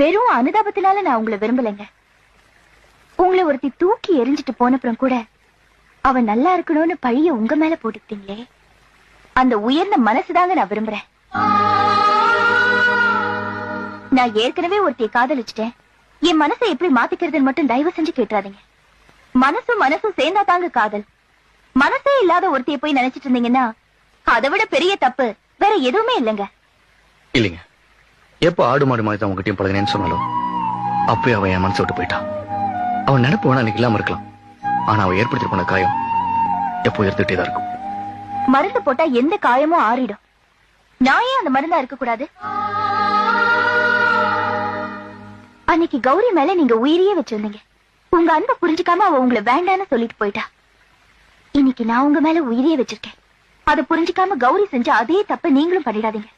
வெறும் அனுதாபத்தினால நான் உங்களை விரும்பலைங்க. உங்களை ஒருத்தி தூக்கி எரிஞ்சிட்டு போனப்புறம் கூட அவன் நல்லா இருக்கணும்னு பழிய உங்க மேல போட்டுக்கிட்டீங்களே, அந்த உயர்ந்த மனசுதாங்க நான் விரும்புறேன். நான் ஏற்கனவே ஒருத்திய காதலிச்சிட்டேன், என் மனசை எப்படி மாத்திக்கிறதுன்னு மட்டும் தயவு செஞ்சு கேட்டுறாதீங்க. மனசும் சேர்ந்தா தாங்க காதல். மனசே இல்லாத ஒருத்திய போய் நினைச்சிட்டு இருந்தீங்கன்னா அதை விட பெரிய தப்பு வேற எதுவுமே இல்லைங்க. இல்லைங்க, எப்ப ஆடு மாடு மாதிரி தான் உங்ககிட்டயும் பழகினேன்னு சொன்னாலும் அப்பவே அவன் என் மனசை விட்டு போயிட்டான். அவன் நினைப்பு வேணா அன்னைக்கு இல்லாம இருக்கலாம், ஆனா அவன் ஏற்படுத்தி போன காயம் எப்போ எடுத்துட்டே தான் இருக்கும். மருந்து போட்டா எந்த காயமும் ஆறிடும். நான் ஏன் அந்த மருந்தா இருக்க கூடாது? அன்னைக்கு கௌரி மேல நீங்க உயிரியே வச்சிருந்தீங்க. உங்க அன்பை புரிஞ்சுக்காம அவ உங்களை வேண்டான்னு சொல்லிட்டு போயிட்டா. இன்னைக்கு நான் உங்க மேல உயிரியே வச்சிருக்கேன். அதை புரிஞ்சுக்காம கௌரி செஞ்ச அதே தப்ப நீங்களும் பண்ணிடாதீங்க.